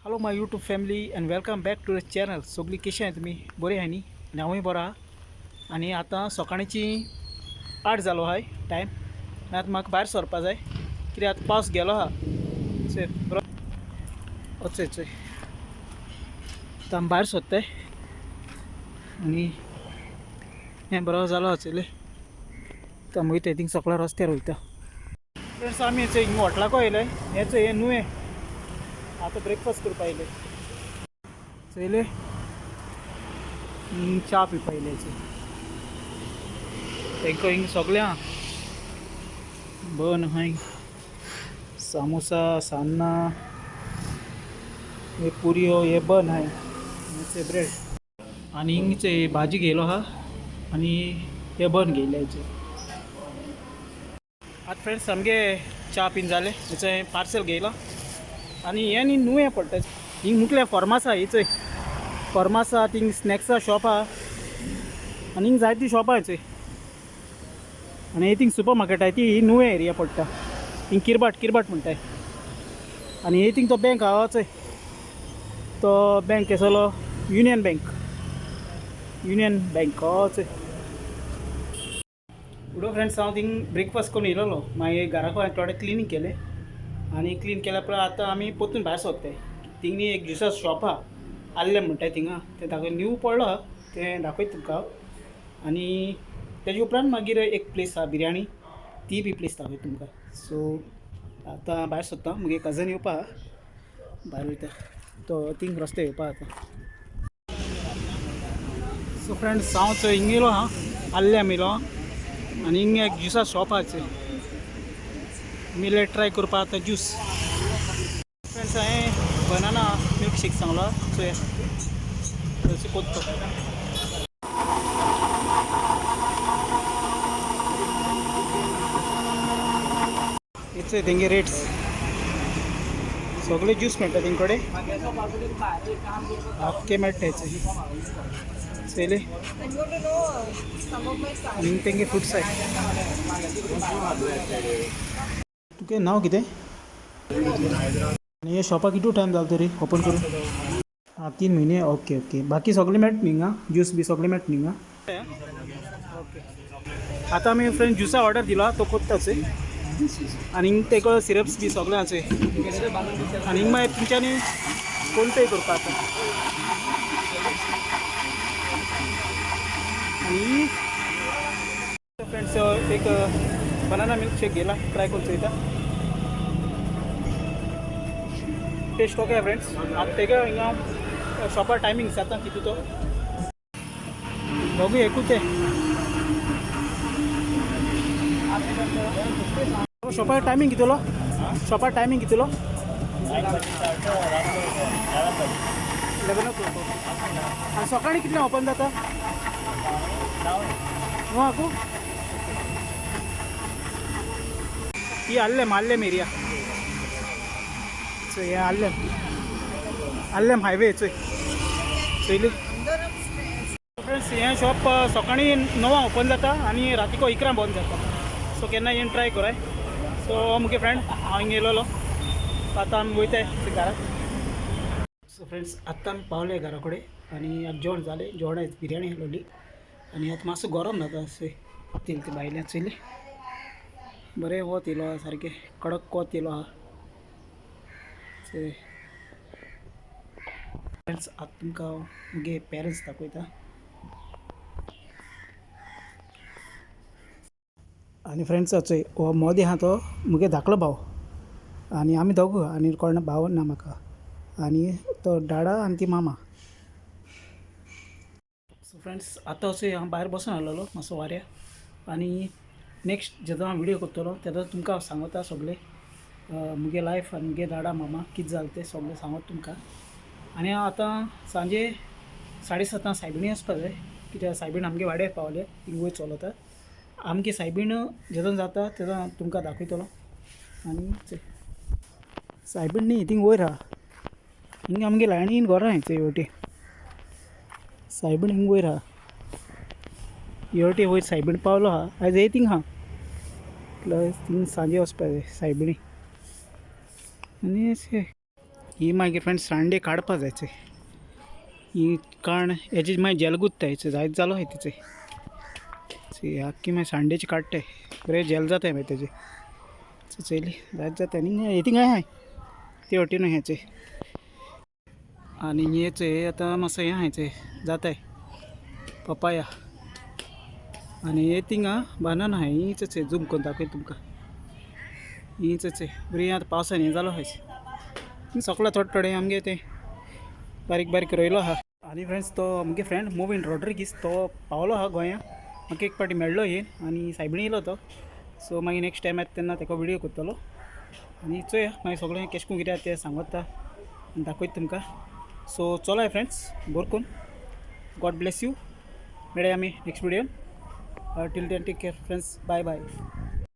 Hello my YouTube family and welcome back to the channel. सगळी कशी आहे तुम्ही? बरे आहे न्ही? हांवूय बरो आहा. आणि आता सकाळची 8 जालो आहे टायम. आनी आतां म्हाका भायर सरपा जाय कित्याक आतां पावस गेलो आहा. चोय बरो चोय चोय आतां आमी भायर सरताय आनी हें बरो जालो आहा चोयले. आतां आमी वयताय थिंग सकल्या रस्त्यार वयता. फ्रेंड्स आमी चोय हिंगा हॉटलाको येयले. हें चोय हें नुवें आतां ब्रेकफास्ट करपा येयले. चोयले च्या पिवपा येयले. तांकां हिंग सगळें आहा. बन आहाय, सामोसा, सान्नां, हे पुरयो, हे बन आहाय, हे ब्रेड. आनी हिंगचे भाजी घेयलो आहा आनी हे बन घेयल्याचे. आतां फ्रेंड्स आमगे च्या पिवन जालें. हेचो पार्सल घेयलो आनी हें न्ही नुवें पडटा. हिंग मुटल्या फॉर्मास आहा. ही फॉर्मास आहा. थिंग स्नॅक्सा शॉप आहा आनी हिंग जायतीं शॉपां आहा चोय. आनी ही थिंग सुपर मार्केट आहा ती ही नुवें एरिया पडटा. हिंग किरबाट म्हणटाय. आनी ही थिंग तो बँक आहा चोय. तो बँक केसलो युनियन बँक हो चोय. उडो फ्रेंड्स हांव थिंग ब्रेकफास्ट करून येयलोलो. मागीर घराको हांवें थोडें क्लिनींग केलें आनी क्लीन केल्या उपरांत आतां आमी परतून भायर सरताय. थिंग न्ही एक ज्युसा शॉप आहा, आल्लेम म्हणटाय थिंगा. तें दाखय न्यू पडलो आहा, तें दाखयता तुमकां हांव. आनी तेजे उपरांत मागीर एक प्लेस आहा बिर्याणी, ती बी प्लेस दाखयता तुमकां. सो आतां भायर सरता. मुगे कजन येवपा आहा, भायर वयता तो थिंग रस्त्यार येवपा आहा आतां. सो फ्रेंड्स हांव थंय हिंग येयलो आहा, आल्लेम येयलो आनी हिंग एक ज्युसा शॉप आहा चोय. मिले ट्राय करपा आतां ज्यूस. फ्रेंड्स हांवें बनाना मिल्क शेक सांगलो चोय तशें कोत्तो. हेच तेंगे रेट्स सगळे ज्यूस मेळटा तेंचे कडेन. आख्खे मेळटा हेचे चोयले. आनी तेंगे फ्रुट्स आहाय. तुगे नांव कितें? आनी हे शॉपाक कितू टायम जालो तरी ओपन करून? 3 म्हयने. Okay okay. बाकी सगळें मेळटा न्ही हिंगा? ज्यूस बी सगळें मेळटा न्ही हिंगा? ओके. आतां आमी फ्रेंड ज्युसा ऑर्डर दिलो तो कोत्ता चोय. आनी हिंग तेका सिरप्स बी सगळें आहा चोय. आनी हिंग मागीर तुमच्यांनी फोन पे करपा आतां. आनी फ्रेंड्स एक बनाना मिल्क शेक घेयला, ट्राय करून चोयता. Taste okay friends. आतां तेका हिंगा शॉपार टायमींग जाता कितू तो दोगूय एकूच ते. शॉपार टायमींग कितलो? शॉपार टायमींग कितलो? 11 o'clock. आनी सकाळीं कितल्यांक ओपन जाता? 9 ही आल्लेम एरिया चोय. हे आल्लेम हायवे चोय चोयली. फ्रेंड्स हें शॉप सकाळीं 9 ओपन जाता आनी रातीको 11 बंद जाता. सो केन्ना येवन ट्राय कराय. सो मुगे फ्रेंड हांव हिंगा येयलोलो. आतां आमी वयताय घराक. सो फ्रेंड्स आतां आमी पावले घरा कडेन आनी आतां जेवण जालें. जेवणाक बिर्याणी हाडलोली आनी आतां मातसो गरम जाता अशें तेल ते भायल्यान चोयलें. बरें वत येयलो आहा, सारकें कडक वत येयलो आहा. फ्रेंड्स आतां तुमकां मुगे पेरंट्स दाखयता. आनी फ्रेंड्स चोय हो मोदी आहा तो मुगे धाकलो भाव आनी आमी दोगूय आनी कोण भाव ना म्हाका. आनी तो डाडा आनी ती मामा. सो फ्रेंड्स आतां अशें हांव भायर बसून आसलोलो मातसो वाऱ्यार. आनी नेक्स्ट जेदो हांव विडियो करतलो तेदो तुमकां सांगता सगळें मुगे लायफ आनी मुगे डाडा मामा कितें जालें तें सगळें सांगता तुमकां. आनी हांव आतां सांजे 7:30 सायबिणी वचपा जाय कित्याक सायबीण आमगे वाड्यार पावले. थिंग वयर चलता. आमगे सायबीण जेदोन जाता तेदो हांव तुमकां दाखयतलो. आनी सायबीण न्ही थिंग वयर आहा. हिंग आमगे लायणीन घरां आहाय चोय हेवटेन. सायबीण हिंग वयर आहा. हेवटेन वयर सायबीण पावलो आहा. आयज हे थिंग आहा प्लस थिंग सांजे वचपा जाय सायबिणी. आनी अशें ही मागीर फ्रेंड्स सांडे काडपा जायचे ही कारण हेची मागीर जेलगुत्ता हेचे जायत जालो आहे तिचे आख्खी मागीर सांडेची काडटे बरें जेल जाता मागीर तेजे चयली जायत जाता आनी हे थिंग हाय ते वटेन हेचे आनी हेचे आतां मातसो हे हायचे जाताय पपाया आनी हे थिंगा बनाना हाय हीच झूम करून दाखय तुमकां हीच बरी आतां पावसान हे जालो आहाय सकला थोडे थोडे आमगे ते बारीक बारीक रोयलो आहा आनी फ्रेंड्स तो मुगे फ्रेंड मोविन रॉड्रिगीस तो पावलो आहा गोंया म्हाका एक पाटी मेळ्ळो येन आनी सायबिणी येयलो तो सो मागीर नेक्स्ट टायम येता तेन्ना ताका विडियो करतलो आनी चोया मागीर सगळें केश करून कितें तें सांगता आनी दाखयता तुमकां सो चलो फ्रेंड्स बरें करून गॉड ब्लेस यू मेळया आमी नेक्स्ट विडियोन till then take care friends bye bye